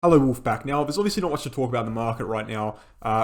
Hello, Wolfpack. Now, there's obviously not much to talk about in the market right now.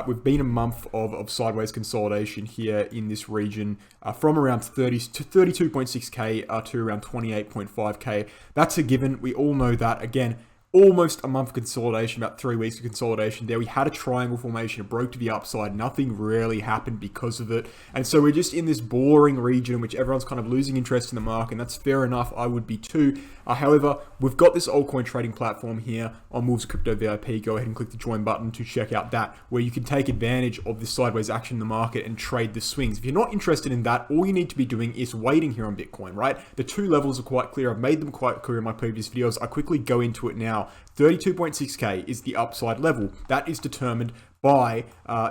We've been a month of sideways consolidation here in this region from around 30 to 32.6k to around 28.5k. That's a given. We all know that. Again, almost a month of consolidation, about 3 weeks of consolidation there. We had a triangle formation, it broke to the upside. Nothing really happened because of it. And so we're just in this boring region in which everyone's kind of losing interest in the market, and that's fair enough. I would be too. However, we've got this altcoin trading platform here on Wolves Crypto VIP. Go ahead and click the join button to check out that, where you can take advantage of this sideways action in the market and trade the swings. If you're not interested in that, all you need to be doing is waiting here on Bitcoin, right? The two levels are quite clear. I've made them quite clear in my previous videos. I quickly go into it now. 32.6k is the upside level. That is determined by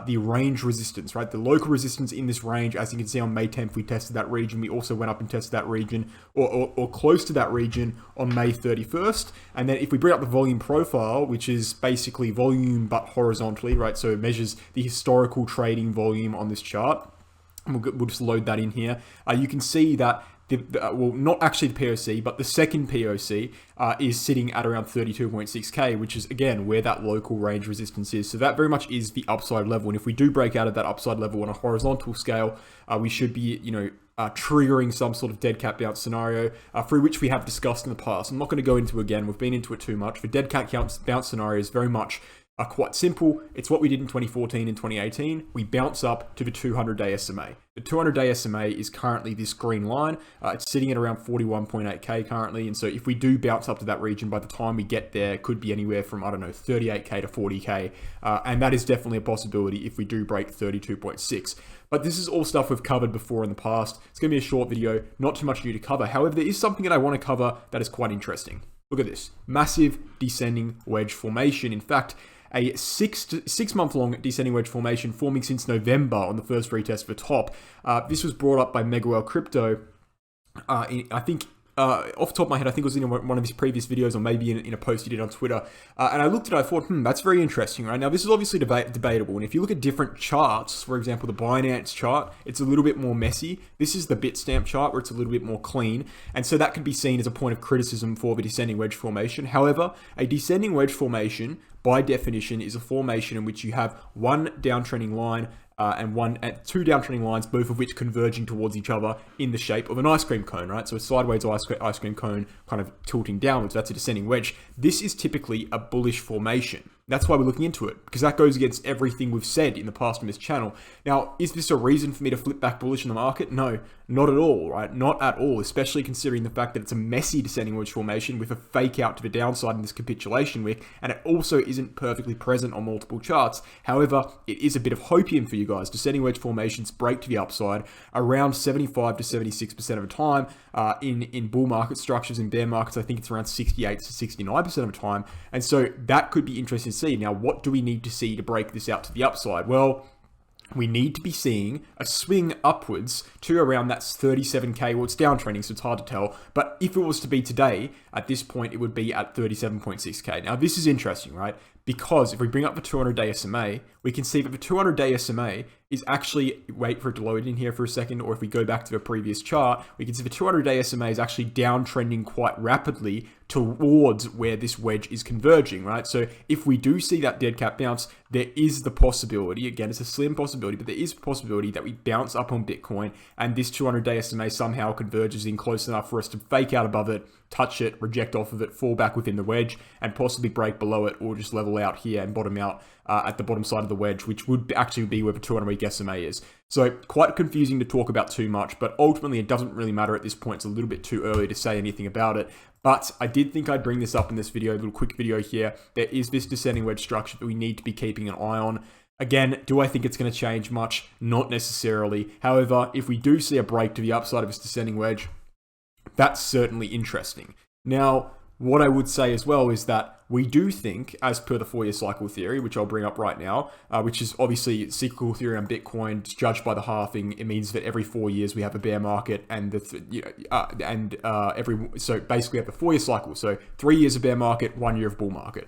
the range resistance, right? The local resistance in this range, as you can see on May 10th, we tested that region. We also went up and tested that region or close to that region on May 31st. And then if we bring up the volume profile, which is basically volume but horizontally, right? So it measures the historical trading volume on this chart. We'll just load that in here. You can see that well, not actually the POC, but the second POC is sitting at around 32.6k, which is, again, where that local range resistance is. So that very much is the upside level. And if we do break out of that upside level on a horizontal scale, we should be, triggering some sort of dead cat bounce scenario, through which we have discussed in the past. I'm not going to go into again. We've been into it too much. The dead cat bounce scenario is very much quite simple. It's what we did in 2014 and 2018. We bounce up to the 200-day SMA. The 200-day SMA is currently this green line. It's sitting at around 41.8k currently. And so if we do bounce up to that region, by the time we get there, it could be anywhere from, 38k to 40k. And that is definitely a possibility if we do break 32.6. But this is all stuff we've covered before in the past. It's going to be a short video, not too much new to cover. However, there is something that I want to cover that is quite interesting. Look at this. Massive descending wedge formation. In fact, a 6 month long descending wedge formation forming since November on the first retest for top. This was brought up by Miguel Crypto. I think off the top of my head, I think it was in one of his previous videos, or maybe in a post he did on Twitter. And I looked at it, I thought, that's very interesting, right? Now, this is obviously debatable. And if you look at different charts, for example, the Binance chart, it's a little bit more messy. This is the Bitstamp chart, where it's a little bit more clean. And so that could be seen as a point of criticism for the descending wedge formation. However, a descending wedge formation, by definition, is a formation in which you have one downtrending line and two downtrending lines, both of which converging towards each other in the shape of an ice cream cone, right? So a sideways ice cream cone kind of tilting downwards. That's a descending wedge. This is typically a bullish formation. That's why we're looking into it, because that goes against everything we've said in the past on this channel. Now, is this a reason for me to flip back bullish in the market? No, not at all, right? Not at all, especially considering the fact that it's a messy descending wedge formation with a fake out to the downside in this capitulation wick, and it also isn't perfectly present on multiple charts. However, it is a bit of hopium for you guys. Descending wedge formations break to the upside around 75 to 76% of the time. In bull market structures, in bear markets, I think it's around 68 to 69% of the time. And so that could be interesting to see. Now, what do we need to see to break this out to the upside? Well, we need to be seeing a swing upwards to around that 37k. Well, it's downtrending, so it's hard to tell. But if it was to be today, at this point, it would be at 37.6k. Now, this is interesting, right? Because if we bring up the 200-day SMA, we can see that the 200-day SMA is actually, wait for it to load in here for a second, or if we go back to the previous chart, we can see the 200-day SMA is actually downtrending quite rapidly towards where this wedge is converging, right? So if we do see that dead cat bounce, there is the possibility, again, it's a slim possibility, but there is a possibility that we bounce up on Bitcoin and this 200-day SMA somehow converges in close enough for us to fake out above it, touch it, reject off of it, fall back within the wedge, and possibly break below it, or just level out here and bottom out at the bottom side of the wedge, which would actually be where the 200-week SMA is. So quite confusing to talk about too much, but ultimately it doesn't really matter at this point. It's a little bit too early to say anything about it. But I did think I'd bring this up in this video, a little quick video here. There is this descending wedge structure that we need to be keeping an eye on. Again, do I think it's going to change much? Not necessarily. However, if we do see a break to the upside of this descending wedge, that's certainly interesting. Now, what I would say as well is that we do think, as per the 4-year cycle theory, which I'll bring up right now, which is obviously cyclical theory on Bitcoin, judged by the halving. It means that every 4 years we have a bear market, and so basically we have a 4-year cycle. So 3 years of bear market, 1 year of bull market,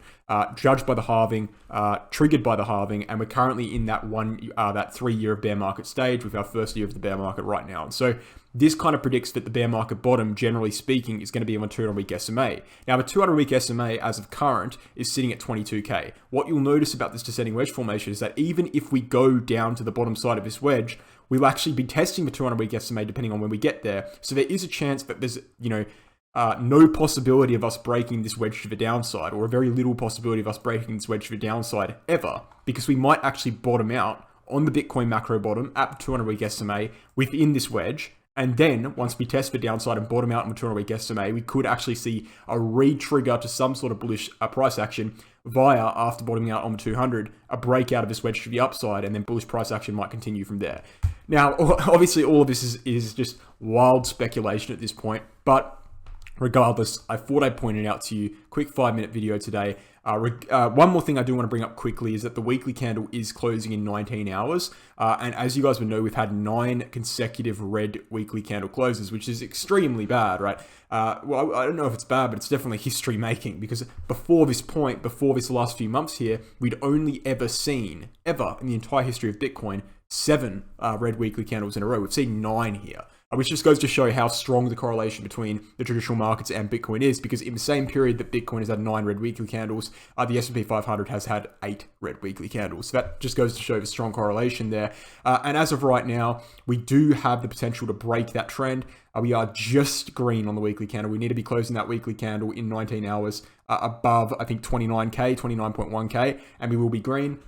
judged by the halving, triggered by the halving, and we're currently in that 3 year of bear market stage with our first year of the bear market right now. And so this kind of predicts that the bear market bottom, generally speaking, is going to be on a 200-week SMA. Now, the 200-week SMA, as of current, current is sitting at 22k. What you'll notice about this descending wedge formation is that even if we go down to the bottom side of this wedge, we'll actually be testing the 200-week SMA depending on when we get there. So there is a chance that there's, no possibility of us breaking this wedge to the downside, or a very little possibility of us breaking this wedge to the downside ever, because we might actually bottom out on the Bitcoin macro bottom at the 200-week SMA within this wedge. And then once we test the downside and bottom out on the 200-week SMA, we could actually see a re-trigger to some sort of bullish price action via, after bottoming out on the 200, a breakout of this wedge to the upside, and then bullish price action might continue from there. Now, obviously, all of this is just wild speculation at this point, but regardless, I thought I'd point it out to you. Quick 5-minute video today. One more thing I do want to bring up quickly is that the weekly candle is closing in 19 hours. And as you guys would know, we've had 9 consecutive red weekly candle closes, which is extremely bad, right? Well, I don't know if it's bad, but it's definitely history making, because before this point, before this last few months here, we'd only ever seen, ever in the entire history of Bitcoin, 7 red weekly candles in a row. We've seen 9 here. Which just goes to show how strong the correlation between the traditional markets and Bitcoin is, because in the same period that Bitcoin has had 9 red weekly candles, the S&P 500 has had 8 red weekly candles. So that just goes to show the strong correlation there. And as of right now, we do have the potential to break that trend. We are just green on the weekly candle. We need to be closing that weekly candle in 19 hours above, I think, 29K, 29.1K, and we will be green.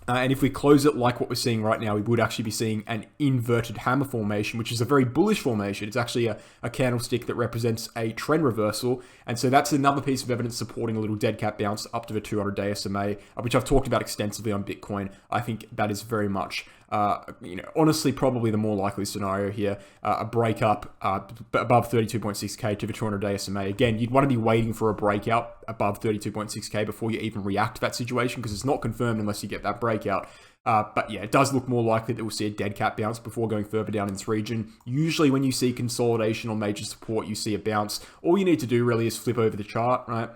And if we close it like what we're seeing right now, we would actually be seeing an inverted hammer formation, which is a very bullish formation. It's actually a candlestick that represents a trend reversal. And so that's another piece of evidence supporting a little dead cat bounce up to the 200-day SMA, which I've talked about extensively on Bitcoin. I think that is very much, honestly, probably the more likely scenario here. A breakup above 32.6K to the 200-day SMA. Again, you'd want to be waiting for a breakout above 32.6K before you even react to that situation, because it's not confirmed unless you get that breakout. But yeah, it does look more likely that we'll see a dead cat bounce before going further down in this region. Usually when you see consolidation or major support, you see a bounce. All you need to do really is flip over the chart, right?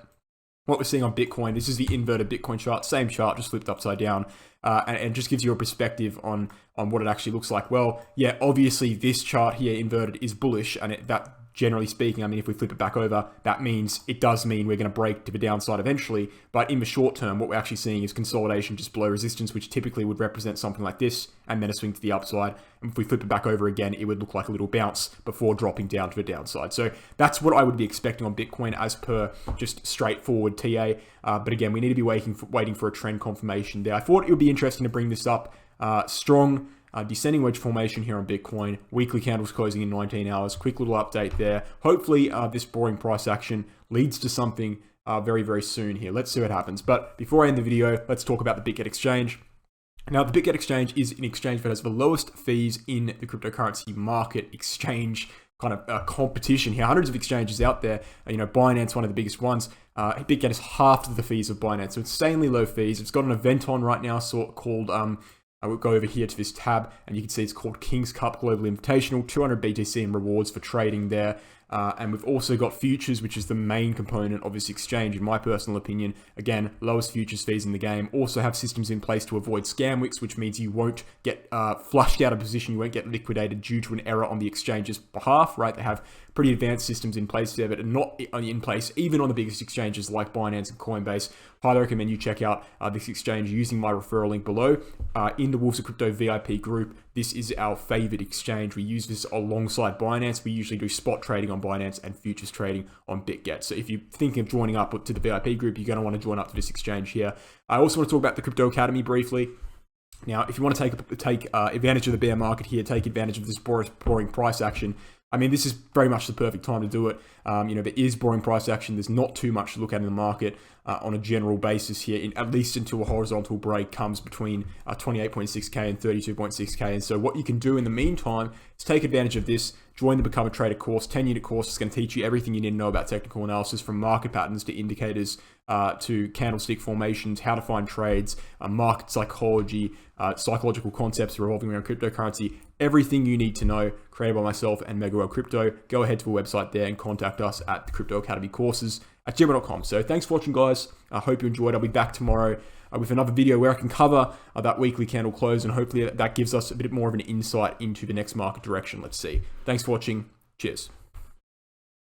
What we're seeing on Bitcoin, this is the inverted Bitcoin chart, same chart, just flipped upside down, and just gives you a perspective on what it actually looks like. Well, yeah, obviously this chart here, inverted, is bullish, and that, generally speaking, I mean, if we flip it back over, that means, it does mean we're going to break to the downside eventually. But in the short term, what we're actually seeing is consolidation just below resistance, which typically would represent something like this, and then a swing to the upside. And if we flip it back over again, it would look like a little bounce before dropping down to the downside. So that's what I would be expecting on Bitcoin as per just straightforward TA. But again, we need to be waiting for a trend confirmation there. I thought it would be interesting to bring this up. Strong descending wedge formation here on Bitcoin. Weekly candles closing in 19 hours. Quick little update there. Hopefully this boring price action leads to something very, very soon here. Let's see what happens. But before I end the video, let's talk about the BitGet Exchange. Now, the BitGet Exchange is an exchange that has the lowest fees in the cryptocurrency market exchange kind of competition here. Hundreds of exchanges out there. Binance, one of the biggest ones. BitGet is half of the fees of Binance, so insanely low fees. It's got an event on right now called I will go over here to this tab, and you can see it's called King's Cup Global Invitational, 200 BTC in rewards for trading there. And we've also got futures, which is the main component of this exchange, in my personal opinion. Again, lowest futures fees in the game. Also have systems in place to avoid scam wicks, which means you won't get flushed out of position. You won't get liquidated due to an error on the exchange's behalf, right? They have pretty advanced systems in place there, but are not in place even on the biggest exchanges like Binance and Coinbase. Highly recommend you check out this exchange using my referral link below. In the Wolves of Crypto VIP group, this is our favorite exchange. We use this alongside Binance. We usually do spot trading on Binance and futures trading on BitGet. So if you're thinking of joining up to the VIP group, you're going to want to join up to this exchange here. I also want to talk about the Crypto Academy briefly. Now, if you want to take advantage of the bear market here, take advantage of this boring price action, I mean, this is very much the perfect time to do it. There is boring price action. There's not too much to look at in the market on a general basis here, at least until a horizontal break comes between 28.6K and 32.6K. And so what you can do in the meantime is take advantage of this, join the Become a Trader course, 10-unit course. It's going to teach you everything you need to know about technical analysis, from market patterns to indicators to candlestick formations, how to find trades, market psychology, psychological concepts revolving around cryptocurrency, everything you need to know, created by myself and Mega Crypto. Go ahead to the website there and contact us at the Crypto Academy courses at gmail.com. So thanks for watching, guys. I hope you enjoyed. I'll be back tomorrow with another video where I can cover that weekly candle close, and hopefully that gives us a bit more of an insight into the next market direction. Let's see. Thanks for watching. Cheers.